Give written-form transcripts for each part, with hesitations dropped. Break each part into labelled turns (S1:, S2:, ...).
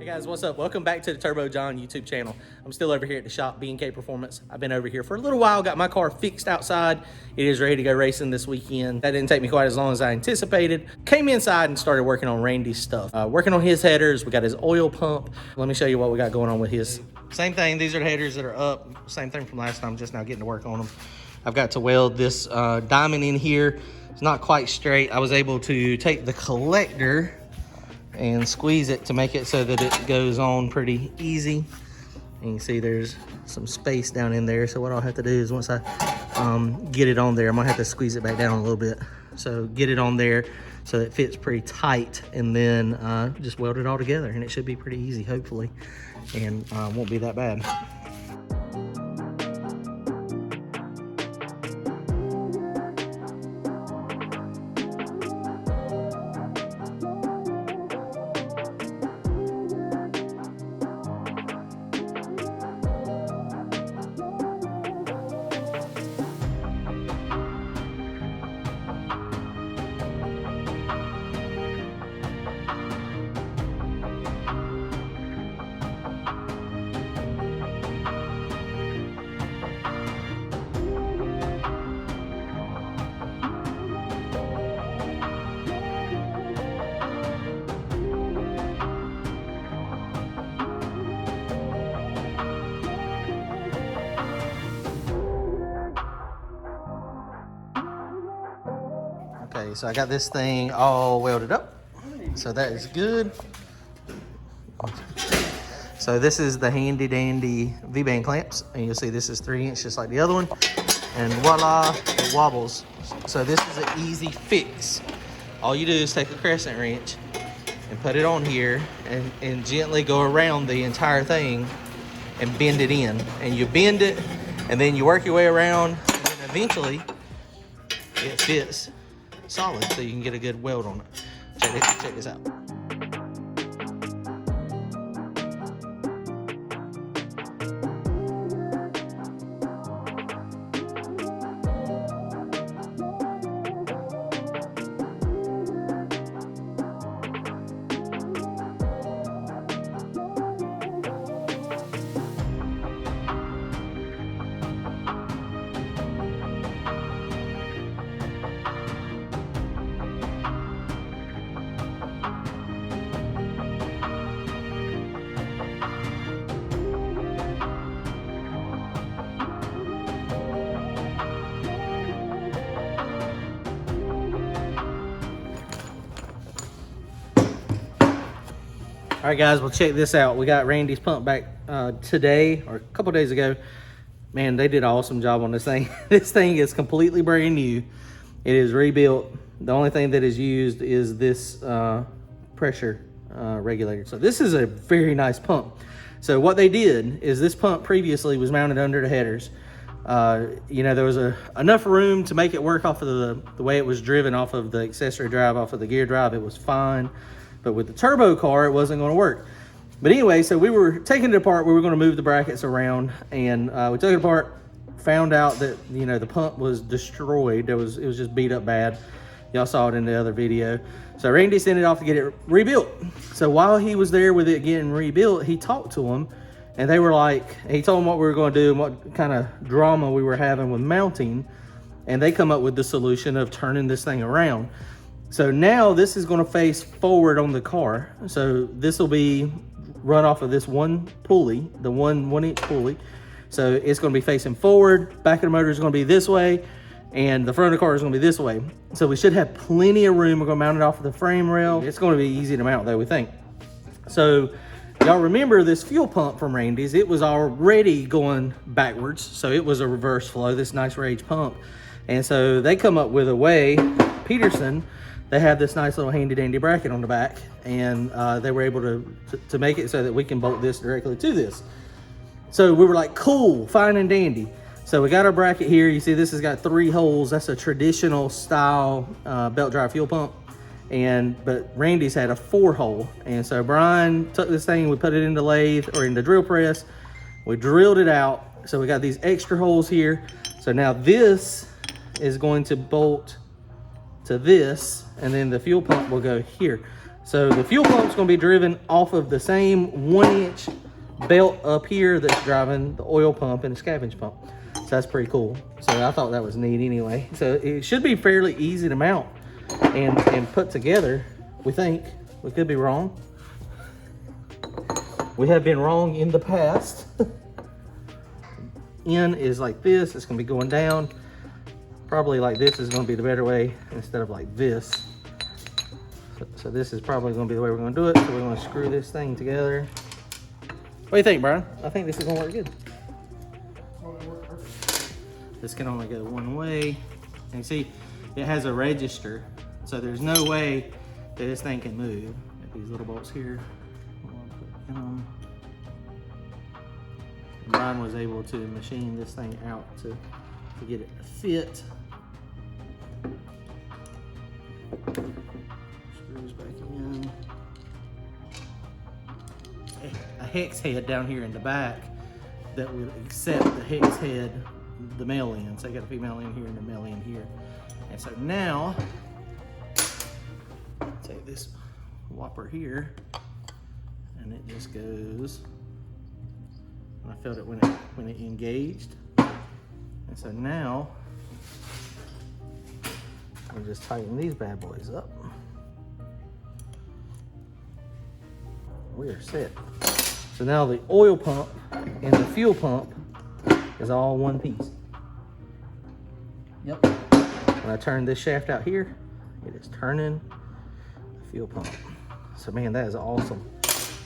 S1: Guys, what's up? Welcome back to the Turbo John YouTube channel. I'm still over here at the shop, B&K Performance. I've been over here for a little while, got my car fixed outside. It is ready to go racing this weekend. That didn't take me quite as long as I anticipated. Came inside and started working on Randy's stuff. Working on his headers, we got his oil pump. Let me show you what we got going on with his. Same thing, these are the headers that are up. Same thing from last time, just now getting to work on them. I've got to weld this diamond in here. It's not quite straight. I was able to take the collector and squeeze it to make it so that it goes on pretty easy. And you can see there's some space down in there. So what I'll have to do is once I get it on there, I'm gonna have to squeeze it back down a little bit. So get it on there so it fits pretty tight, and then just weld it all together, and it should be pretty easy, hopefully, and won't be that bad. Okay, so I got this thing all welded up, so that is good. So this is the handy dandy V-band clamps, and you'll see this is 3-inch just like the other one, and voila, it wobbles. So this is an easy fix. All you do is take a crescent wrench and put it on here and gently go around the entire thing and bend it in, and you bend it and then you work your way around, and then eventually it fits solid, so you can get a good weld on it. Check this out. All right, guys, well, check this out. We got Randy's pump back today, or a couple days ago. Man, they did an awesome job on this thing. This thing is completely brand new. It is rebuilt. The only thing that is used is this pressure regulator. So this is a very nice pump. So what they did is this pump previously was mounted under the headers. You know, there was enough room to make it work off of the way it was driven off of the accessory drive, off of the gear drive. It was fine. But with the turbo car, it wasn't going to work. But anyway, so we were taking it apart. We were going to move the brackets around, and we took it apart, found out that, you know, the pump was destroyed. It was just beat up bad. Y'all saw it in the other video. So Randy sent it off to get it rebuilt. So while he was there with it getting rebuilt, he talked to them, and they were like, he told them what we were going to do and what kind of drama we were having with mounting, and they come up with the solution of turning this thing around. So now this is going to face forward on the car. So this will be run off of this one pulley, the one inch pulley. So it's going to be facing forward. Back of the motor is going to be this way, and the front of the car is going to be this way. So we should have plenty of room. We're going to mount it off of the frame rail. It's going to be easy to mount though, we think. So y'all remember this fuel pump from Randy's? It was already going backwards. So it was a reverse flow, this nice rage pump. And so they come up with a way, Peterson, they have this nice little handy dandy bracket on the back, and they were able to make it so that we can bolt this directly to this. So we were like, cool, fine and dandy. So we got our bracket here. You see this has got 3 holes. That's a traditional style belt drive fuel pump. But Randy's had a 4-hole. And so Brian took this thing, we put it in the lathe or in the drill press. We drilled it out. So we got these extra holes here. So now this is going to bolt to this, and then the fuel pump will go here. So the fuel pump's gonna be driven off of the same 1-inch belt up here that's driving the oil pump and the scavenge pump. So that's pretty cool. So I thought that was neat anyway. So it should be fairly easy to mount and put together, we think. We could be wrong. We have been wrong in the past. N is like this, it's gonna be going down. Probably like this is gonna be the better way instead of like this. So this is probably gonna be the way we're gonna do it. So we're gonna screw this thing together. What do you think, Brian? I think this is gonna work good. This can only go one way. And see, it has a register. So there's no way that this thing can move. Got these little bolts here. Brian was able to machine this thing out to get it to fit. Screws back in. A hex head down here in the back that would accept the hex head, the male end. So I got a female end here and a male end here. And so now, take this whopper here, and it just goes. And I felt it when it engaged. And so now, we'll just tighten these bad boys up. We are set. So now the oil pump and the fuel pump is all one piece. Yep. When I turn this shaft out here, it is turning the fuel pump. So man, that is awesome.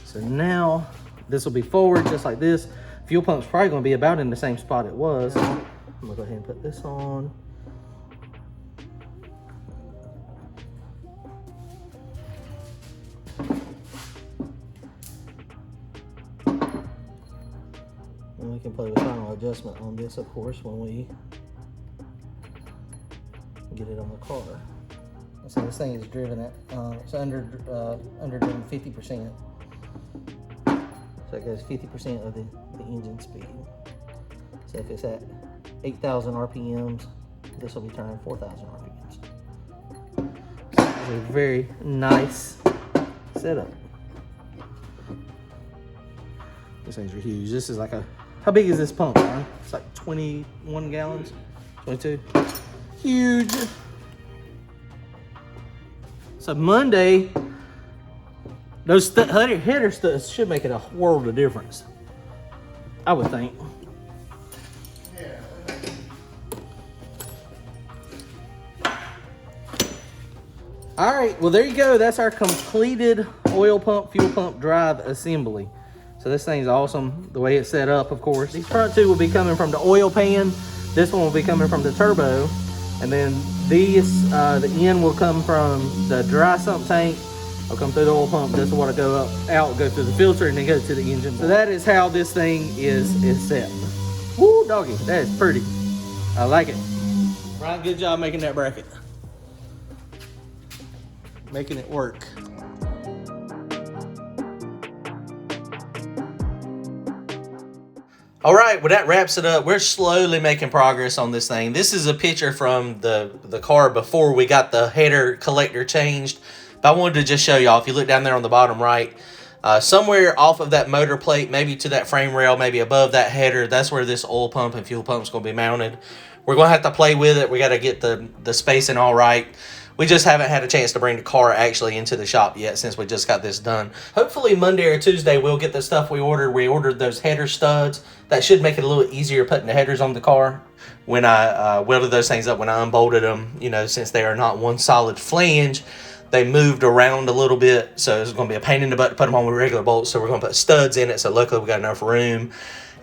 S1: So now this will be forward just like this. Fuel pump's probably gonna be about in the same spot it was. I'm gonna go ahead and put this on. And we can play with final adjustment on this, of course, when we get it on the car. So this thing is driven at, it's under driven 50%. So it goes 50% of the engine speed. So if it's at 8,000 RPMs, this will be turning 4,000 RPMs. So it's a very nice setup. These things are huge. This is like how big is this pump, Ron? It's like 21 gallons, 22. Huge. So Monday, those header studs should make it a world of difference, I would think. All right, well, there you go. That's our completed oil pump, fuel pump drive assembly. So this thing's awesome, the way it's set up, of course. These front two will be coming from the oil pan. This one will be coming from the turbo. And then these, the end will come from the dry sump tank. It'll come through the oil pump. This will go out, go through the filter, and then go to the engine. So that is how this thing is set. Woo, doggy, that is pretty. I like it. Brian, good job making that bracket. Making it work. All right, well, that wraps it up. We're slowly making progress on this thing. This is a picture from the car before we got the header collector changed. But I wanted to just show y'all, if you look down there on the bottom right, somewhere off of that motor plate, maybe to that frame rail, maybe above that header, that's where this oil pump and fuel pump is going to be mounted. We're going to have to play with it. We got to get the spacing all right. We just haven't had a chance to bring the car actually into the shop yet since we just got this done. Hopefully Monday or Tuesday we'll get the stuff we ordered. We ordered those header studs. That should make it a little easier putting the headers on the car. When I welded those things up, when I unbolted them, you know, since they are not one solid flange, they moved around a little bit. So it's going to be a pain in the butt to put them on with regular bolts. So we're going to put studs in it. So luckily we got enough room.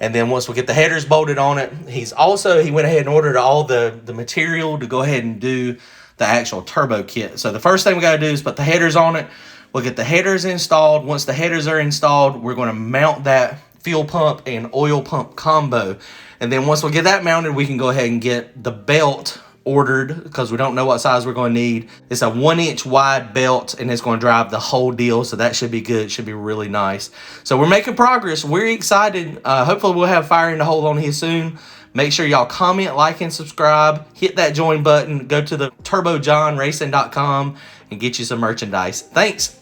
S1: And then once we get the headers bolted on it, he went ahead and ordered all the material to go ahead and do the actual turbo kit. So the first thing we got to do is put the headers on it. We'll get the headers installed. Once the headers are installed, we're going to mount that fuel pump and oil pump combo. And then once we get that mounted, we can go ahead and get the belt ordered because we don't know what size we're going to need. It's a 1-inch wide belt and it's going to drive the whole deal. So that should be good. It should be really nice. So we're making progress. We're excited. Hopefully we'll have firing to hold on here soon. Make sure y'all comment, like, and subscribe. Hit that join button. Go to the turbojohnracing.com and get you some merchandise. Thanks.